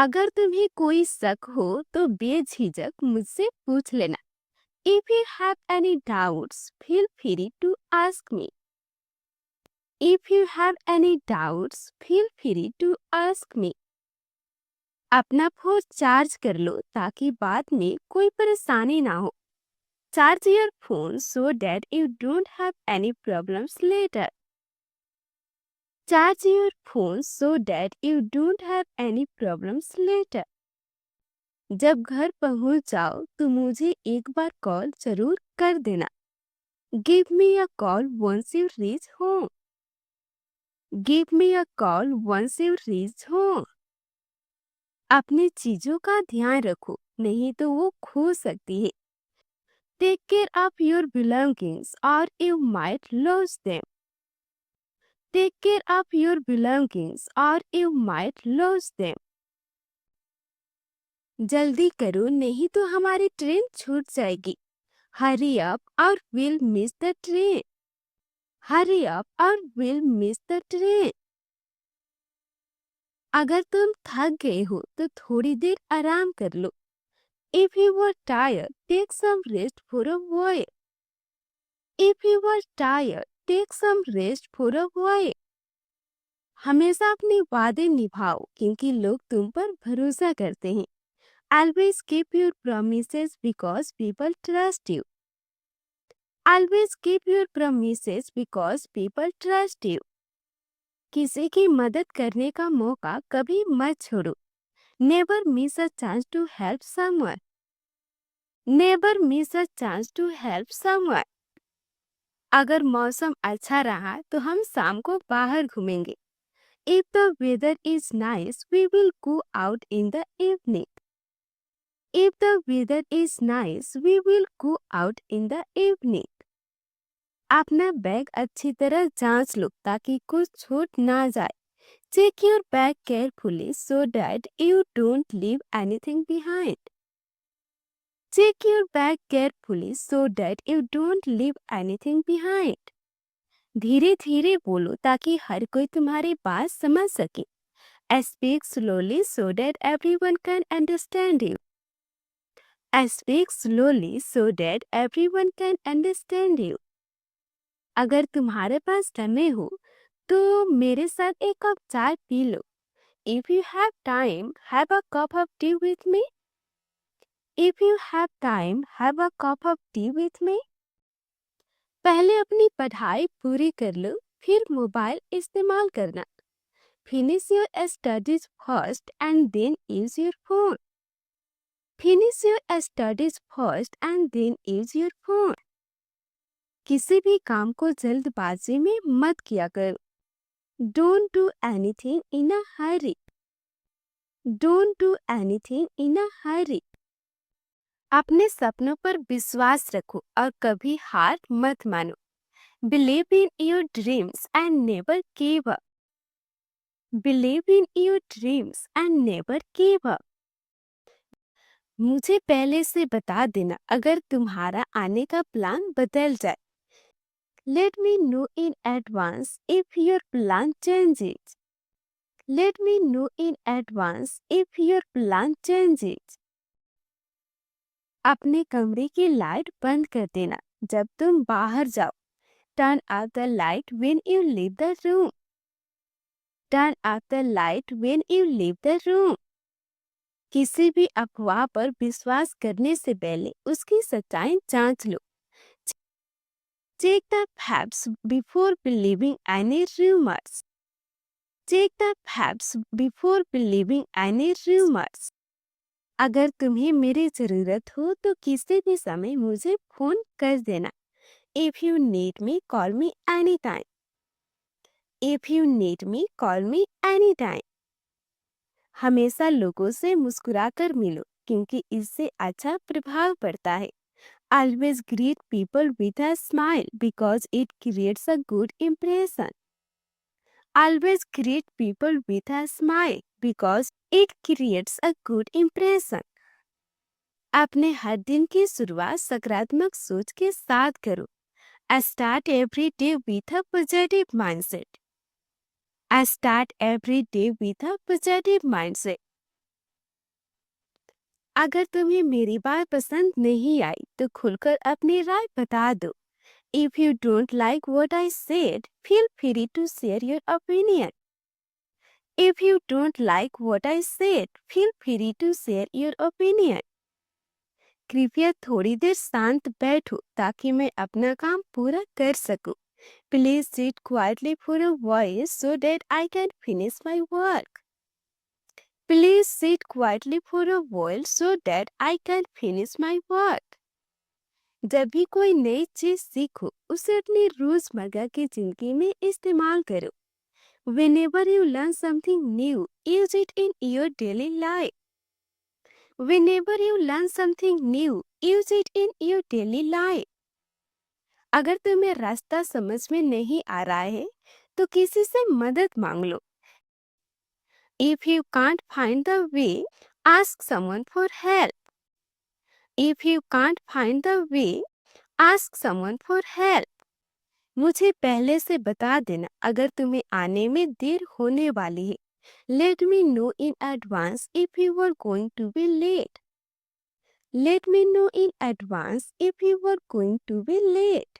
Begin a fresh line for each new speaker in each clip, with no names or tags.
अगर तुम्हें कोई शक हो तो बेझिझक मुझसे पूछ लेना। If you have any doubts feel free to ask me. If you have any doubts feel free to ask me. अपना फोन चार्ज कर लो ताकि बाद में कोई परेशानी ना हो। Charge your phone so that you don't have any problems later. Charge your phone so that you don't have any problems later. जब घर पहुंच जाओ तो मुझे एक बार कॉल जरूर कर देना। Give me a call once you reach home. Give me a call once you reach home. अपनी चीजों का ध्यान रखो, नहीं तो वो खो सकती है। Take care of your belongings or you might loss them. Take care of your belongings or you might loss them. जल्दी करो नहीं तो हमारी ट्रेन छूट जाएगी। Hurry up or will miss the train. Hurry up or will miss the train. अगर तुम थक गए हो तो थोड़ी देर आराम कर लो। If you were tired take some rest for a while. If you were tired take some rest for a while. हमेशा अपने वादे निभाओ क्योंकि लोग तुम पर भरोसा करते हैं। Always keep your promises because people trust you. Always keep your promises because people trust you. किसी की मदद करने का मौका कभी मत छोड़ो। Never miss a chance to help someone. Never miss a chance to help someone. अगर मौसम अच्छा रहा तो हम शाम को बाहर घूमेंगे। If the weather is nice, we will go out in the evening. If the weather is nice, we will go out in the evening. अपना बैग अच्छी तरह जांच लो ताकि कुछ छूट ना जाए। Check your bag carefully so that you don't leave anything behind. Check your bag carefully so that you don't leave anything behind. धीरे धीरे बोलो ताकि हर कोई तुम्हारी बात समझ सके। Speak slowly so that everyone can understand you. Speak slowly so that everyone can understand you. अगर तुम्हारे पास समय हो तो मेरे साथ एक कप चाय P low. If you have time, have a cup of tea with me. If you have time, have a cup of tea with me. पहले अपनी पढ़ाई पूरी कर लो, फिर मोबाइल इस्तेमाल करना। Finish your studies first and then use your phone. Finish your studies first and then use your phone. किसी भी काम को जल्दबाजी में मत किया करो। Don't do anything in a hurry. Don't do anything in a hurry. अपने सपनों पर विश्वास रखो और कभी हार मत मानो। Believe in your dreams and never give up. Believe in your dreams and never give up. मुझे पहले से बता देना अगर तुम्हारा आने का प्लान बदल जाए। Let me know in advance if your plan changes. Let me know in advance if your plan changes. अपने कमरे की लाइट बंद कर देना जब तुम बाहर जाओ। Turn off the light when you leave the room. Turn off the light when you leave the room. किसी भी अफवाह पर विश्वास करने से पहले उसकी सच्चाई जांच लो। Check the facts before believing any rumors. Check the facts before believing any rumors. अगर तुम्हें मेरी जरूरत हो तो किसी भी समय मुझे फोन कर देना। If you need me, call me anytime. If you need me, call me anytime. हमेशा लोगों से मुस्कुराकर मिलो क्योंकि इससे अच्छा प्रभाव पड़ता है। Always greet people with a smile because it creates a good impression. Always greet people with a smile because it creates a good impression. अपने हर दिन की शुरुआत सकारात्मक सोच के साथ करो। Start every day with a positive mindset. Start every day with a positive mindset. अगर तुम्हें मेरी बात पसंद नहीं आई तो खुलकर अपनी राय बता दो. If you don't like what I said, feel free to share your opinion. If you don't like what I said, feel free to share your opinion. कृपया थोड़ी देर शांत बैठो ताकि मैं अपना काम पूरा कर सकूं. Please sit quietly for a while so that I can finish my work. Please sit quietly for a while so that I can finish my work. जब भी कोई नई चीज सीखो उसे अपनी रोजमर्रा की जिंदगी में इस्तेमाल करो. Whenever you learn something new, use it in your daily life. Whenever you learn something new, use it in your daily life. अगर तुम्हें रास्ता समझ में नहीं आ रहा है तो किसी से मदद मांग लो. If you can't find the way, ask someone for help. If you can't find the way, ask someone for help. मुझे पहले से बता देना अगर तुम्हें आने में देर होने वाली है. Let me know in advance if you are going to be late. Let me know in advance if you are going to be late.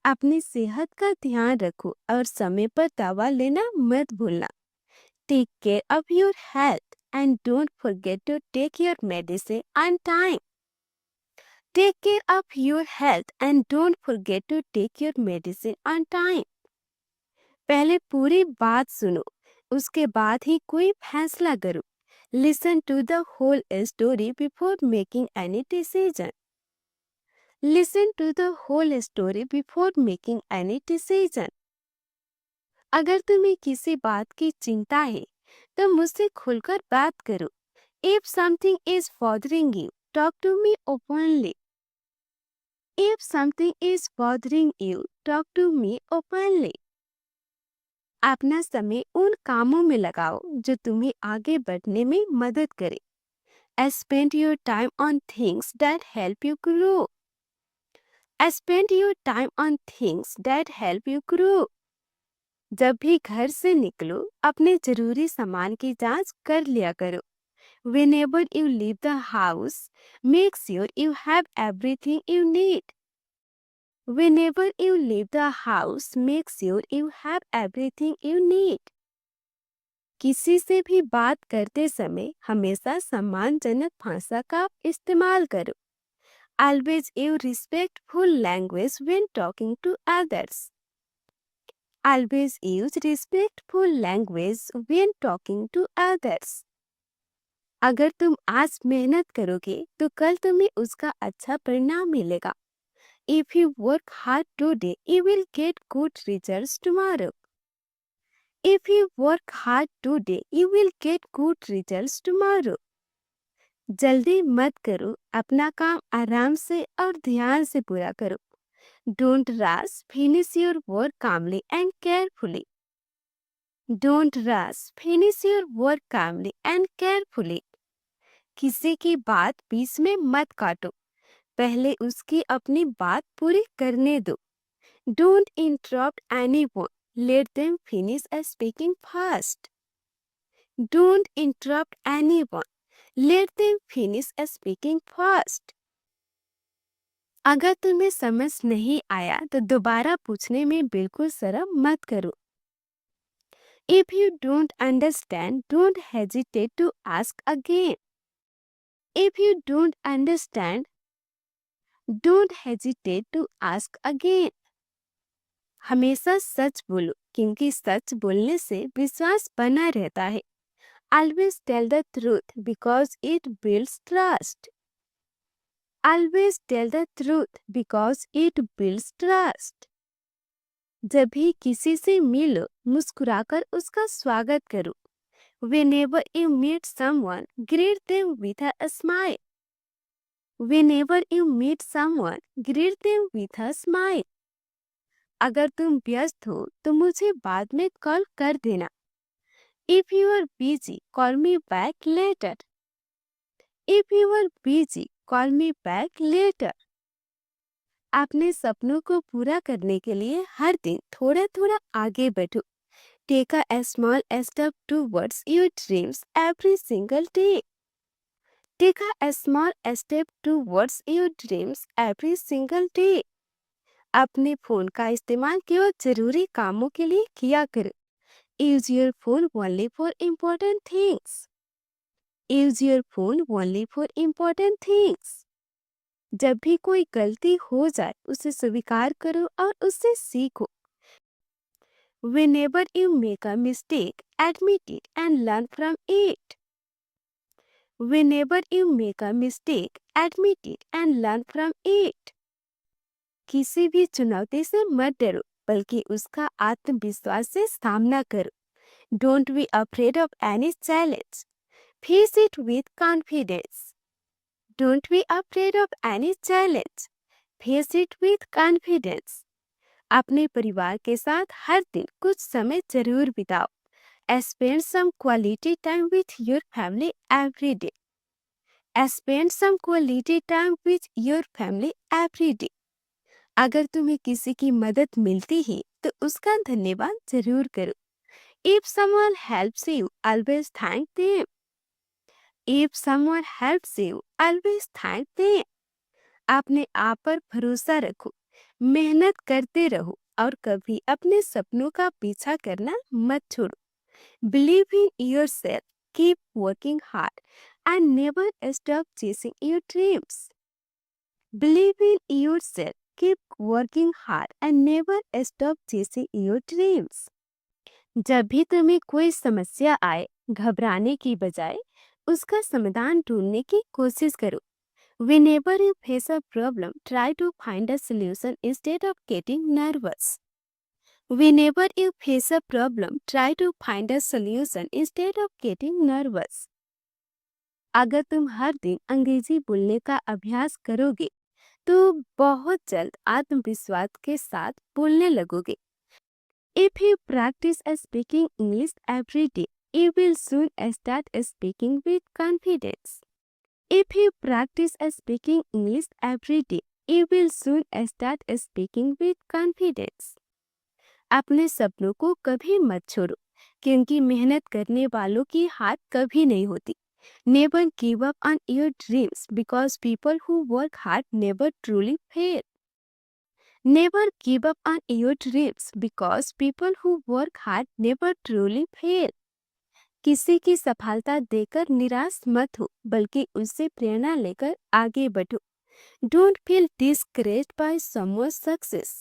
अपनी सेहत का ध्यान रखो और समय पर दवा लेना मत भूलना. Take care of your health and don't forget to take your medicine on time. Take care of your health and don't forget to take your medicine on time. पहले पूरी बात सुनो, उसके बाद ही कोई फैसला करो. Listen to the whole story before making any decision. Listen to the whole story before making any decision. अगर तुम्हें किसी बात की चिंता है, तो मुझसे खुलकर बात करो. If something is bothering you, talk to me openly. If something is bothering you, talk to me openly. अपना समय उन कामों में लगाओ जो तुम्हें आगे बढ़ने में मदद करे. Spend your time on things that help you grow. Spend your time on things that help you grow. जब भी घर से निकलो अपने जरूरी सामान की जांच कर लिया करो. Whenever you leave the house, make sure you have everything you need. Whenever you leave the house, make sure you have everything you need. किसी से भी बात करते समय हमेशा सम्मानजनक भाषा का इस्तेमाल करो. Always use respectful language when talking to others. Always use respectful language when talking to others. अगर तुम आज मेहनत करोगे तो कल तुम्हें उसका अच्छा परिणाम मिलेगा. If you work hard today, you will get good results tomorrow. If you work hard today, you will get good results tomorrow. जल्दी मत करो, अपना काम आराम से और ध्यान से पूरा करो. Don't rush, finish your work calmly and carefully. Don't rush, finish your work calmly and carefully. किसी की बात बीच में मत काटो, पहले उसकी अपनी बात पूरी करने दो. Don't interrupt anyone, let them finish speaking first. Don't interrupt anyone, let them finish speaking first. अगर तुम्हें समझ नहीं आया तो दोबारा पूछने में बिल्कुल शर्म मत करो. If you don't understand, don't hesitate to ask again. If you don't understand, don't hesitate to ask again. हमेशा सच बोलो क्योंकि सच बोलने से विश्वास बना रहता है. Always tell the truth because it builds trust. Always tell the truth because it builds trust. जब भी किसी से मिलो मुस्कुराकर उसका स्वागत करो. Whenever you meet someone, greet them with a smile. Whenever you meet someone, greet them with a smile. अगर तुम व्यस्त हो तो मुझे बाद में कॉल कर देना. If you are busy, call me back later. If you are busy, call me back later. अपने सपनों को पूरा करने के लिए हर दिन थोड़ा थोड़ा आगे बढ़ो. Take a small step towards your dreams every single day. Take a small step towards your dreams every single day. अपने फोन का इस्तेमाल केवल जरूरी कामों के लिए किया करो। Use your phone only for important things. Use your phone only for important things. जब भी कोई गलती हो जाए उसे स्वीकार करो और उससे सीखो। Whenever you make a mistake, admit it and learn from it. Whenever you make a mistake, admit it and learn from it. किसी भी चुनौती से मत डरो, बल्कि उसका आत्मविश्वास से सामना करो। Don't be afraid of any challenge. Face it with confidence. Don't be afraid of any challenge. Face it with confidence. अपने परिवार के साथ हर दिन कुछ समय जरूर बिताओ। Spend some quality time with your family every day. Spend some quality time with your family every day. अगर तुम्हें किसी की मदद मिलती है तो उसका धन्यवाद जरूर करो। If someone helps you, always thank them. If someone helps you, always thank them. अपने आप पर भरोसा रखो, मेहनत करते रहो और कभी अपने सपनों का पीछा करना मत छोड़ो। Believe in yourself, keep working hard and never stop chasing your dreams. Believe in yourself, keep working hard and never stop chasing your dreams. जब भी तुम्हें कोई समस्या आए, घबराने की बजाय उसका समाधान ढूंढने की कोशिश करो। Whenever you face a problem, try to find a solution instead of getting nervous. Whenever you face a problem, try to find a solution instead of getting nervous. अगर तुम हर दिन अंग्रेजी बोलने का अभ्यास करोगे, तो बहुत जल्द आत्मविश्वास के साथ बोलने लगोगे। If you practice speaking English every day, you will soon start speaking with confidence. If you practice speaking English every day, you will soon start speaking with confidence. अपने सपनों को कभी मत छोड़ो, क्योंकि मेहनत करने वालों की हार कभी नहीं होती। Never give up on your dreams because people who work hard never truly fail. Never give up on your dreams because people who work hard never truly fail. किसी की सफलता देखकर निराश मत हो, बल्कि उससे प्रेरणा लेकर आगे बढ़ो। Don't feel discouraged by someone's success.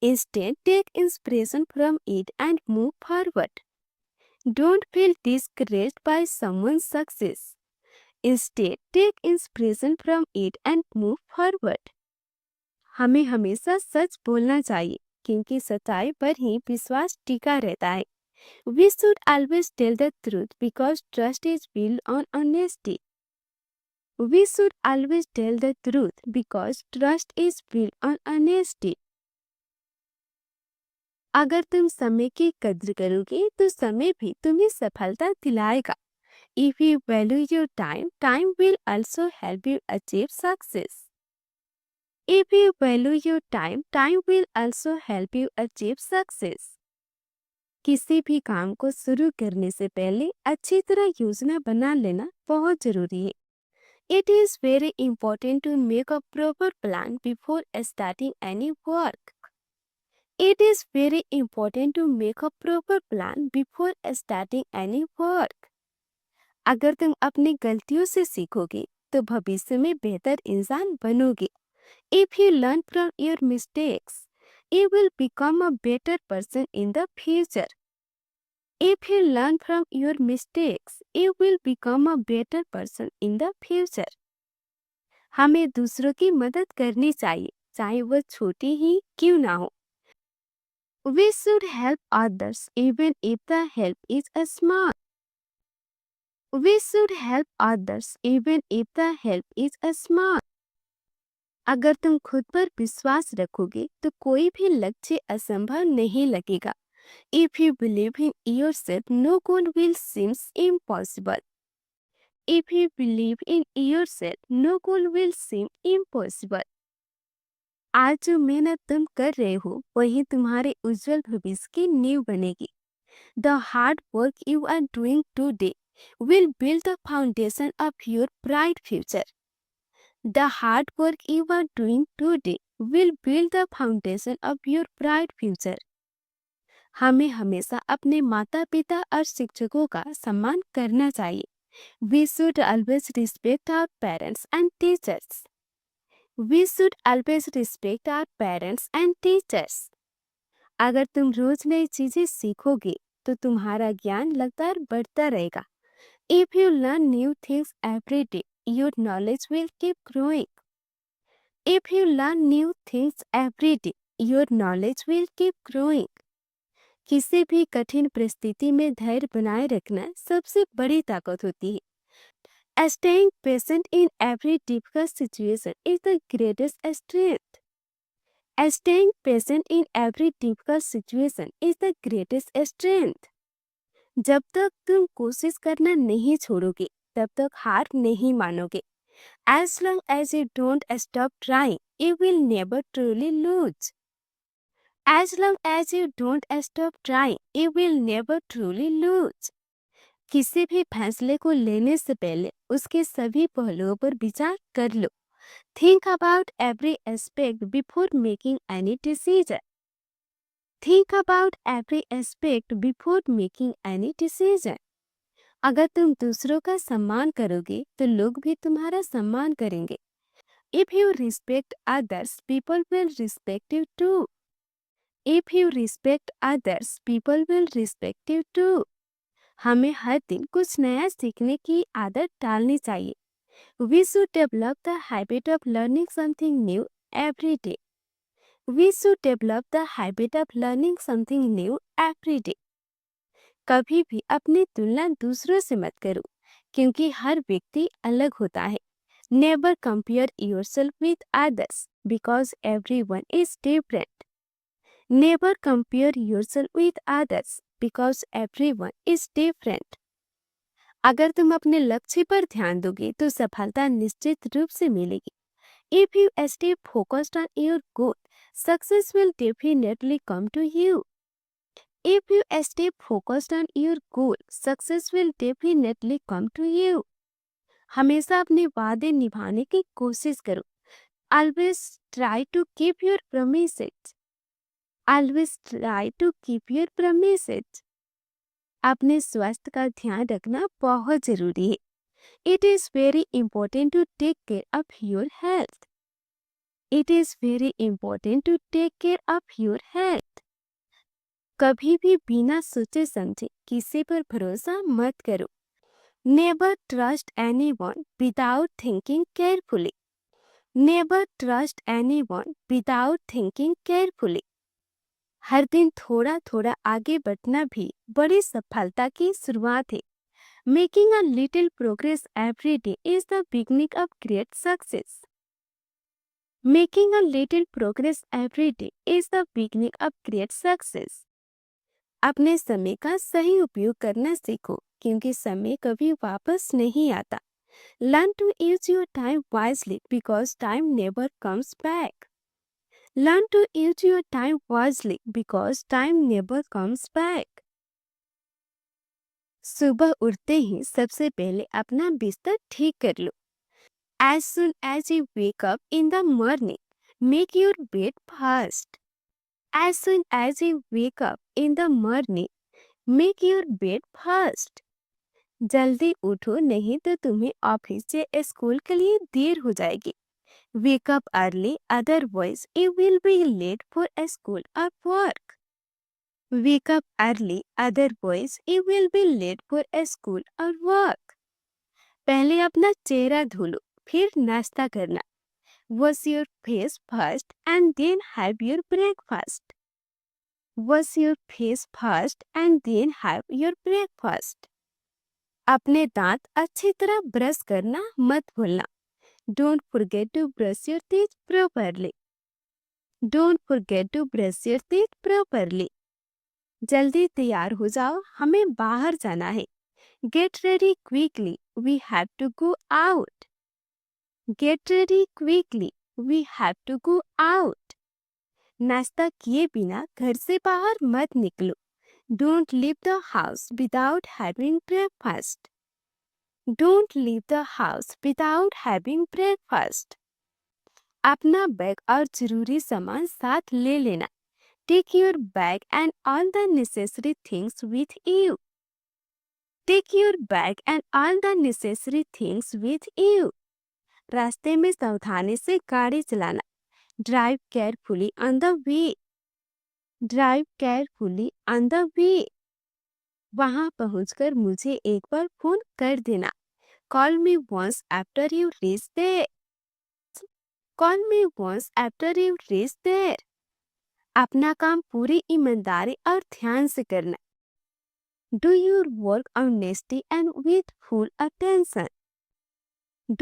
Instead, take inspiration from it and move forward. Don't feel discouraged by someone's success. Instead, take inspiration from it and move forward. हमें हमेशा सच बोलना चाहिए, क्योंकि सच्चाई पर ही विश्वास टिका रहता है। We should always tell the truth because trust is built on honesty. We should always tell the truth because trust is built on honesty. अगर तुम समय की कद्र करोगे तो समय भी तुम्हें सफलता दिलाएगा। If you value your time, time will also help you achieve success. If you value your time, time will also help you achieve success. किसी भी काम को शुरू करने से पहले अच्छी तरह योजना बना लेना बहुत जरूरी है। It is very important to make a proper plan before starting any work. It is very important to make a proper plan before starting any work. अगर तुम अपनी गलतियों से सीखोगे तो भविष्य में बेहतर इंसान बनोगे। If you learn from your mistakes, you will become a better person in the future. If you learn from your mistakes, you will become a better person in the future. हमें दूसरों की मदद करनी चाहिए, चाहे वह छोटी ही क्यों ना हो। We should help others even if the help is small. We should help others even if the help is small. अगर तुम खुद पर विश्वास रखोगे तो कोई भी लक्ष्य असंभव नहीं लगेगा। If you believe in yourself, no goal will seem impossible. If you believe in yourself, no goal will seem impossible. आज जो मेहनत तुम कर रहे हो वही तुम्हारे उज्जवल भविष्य की नींव बनेगी। The hard work you are doing today will build the foundation of your bright future. The hard work you are doing today will build the foundation of your bright future. हमें हमेशा अपने माता पिता और शिक्षकों का सम्मान करना चाहिए. We should always respect our parents and teachers. We should always respect our parents and teachers. अगर तुम रोज नई चीजें सीखोगे तो तुम्हारा ज्ञान लगातार बढ़ता रहेगा. If you learn new things every day, your knowledge will keep growing. If you learn new things every day, your knowledge will keep growing. किसी भी कठिन परिस्थिति में धैर्य बनाए रखना सबसे बड़ी ताकत होती है. Staying patient in every difficult situation is the greatest strength. Staying patient in every difficult situation is the greatest strength. जब तक तुम कोशिश करना नहीं छोड़ोगे तब तक हार नहीं मानोगे. As long as you don't stop trying, you will never truly lose. As long as you don't stop trying, you will never truly lose. किसी भी फैसले को लेने से पहले उसके सभी पहलुओं पर विचार कर लो. Think about every aspect before making any decision. Think about every aspect before making any decision. अगर तुम दूसरों का सम्मान करोगे तो लोग भी तुम्हारा सम्मान करेंगे. If you respect others, people will respect you too. If you respect others, people will respect you too. हमें हर दिन कुछ नया सीखने की आदत डालनी चाहिए. We should develop the habit of learning something new every day. We should develop the habit of learning something new every day. कभी भी अपनी तुलना दूसरों से मत करो क्योंकि हर व्यक्ति अलग होता है. Never compare yourself with others because everyone is different. Never compare yourself with others because everyone is different. अगर तुम अपने लक्ष्य पर ध्यान दोगे तो सफलता निश्चित रूप से मिलेगी. If you stay focused on your goal, success will definitely come to you. If you stay focused on your goal, success will definitely come to you. हमेशा अपने वादे निभाने की कोशिश करो. Always try to keep your promises. Always try to keep your promises. अपने स्वास्थ्य का ध्यान रखना बहुत जरूरी है. It is very important to take care of your health. It is very important to take care of your health. कभी भी बिना सोचे समझे किसी पर भरोसा मत करो. Never trust anyone without thinking carefully. Never trust anyone without thinking carefully. हर दिन थोड़ा थोड़ा आगे बढ़ना भी बड़ी सफलता की शुरुआत है. Making a little progress every day is the beginning of great success. Making a little progress every day is the beginning of great success. अपने समय का सही उपयोग करना सीखो क्योंकि समय कभी वापस नहीं आता. Learn to use your time wisely because time never comes back. Learn to use your time wisely because time never comes back. सुबह उठते ही सबसे पहले अपना बिस्तर ठीक कर लो. As soon as you wake up in the morning, make your bed first. As soon as you wake up in the morning, make your bed first. जल्दी उठो नहीं तो तुम्हें ऑफिस या स्कूल के लिए देर हो जाएगी. Wake up early, otherwise you will be late for a school or work. Wake up early, otherwise you will be late for a school or work. पहले अपना चेहरा धो लो, फिर नाश्ता करना. Wash your face first and then have your breakfast. Wash your face first and then have your breakfast. अपने दांत अच्छी तरह ब्रश करना मत भूलना. Don't forget to brush your teeth properly. Don't forget to brush your teeth properly. जल्दी तैयार हो जाओ, हमें बाहर जाना है. Get ready quickly, we have to go out. Get ready quickly, we have to go out. नाश्ता किए बिना घर से बाहर मत निकलो. Don't leave the house without having breakfast. Don't leave the house without having breakfast. अपना बैग और जरूरी सामान साथ ले लेना. Take your bag and all the necessary things with you. Take your bag and all the necessary things with you. रास्ते में सावधानी से गाड़ी चलाना. Drive carefully on the way. Drive carefully on the way. वहां पहुंचकर मुझे एक बार फोन कर देना. Call me once after you reach there. Call me once after you reach there. अपना काम पूरी ईमानदारी और ध्यान से करना. Do your work honestly and with full attention.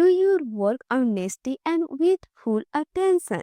Do your work honestly and with full attention.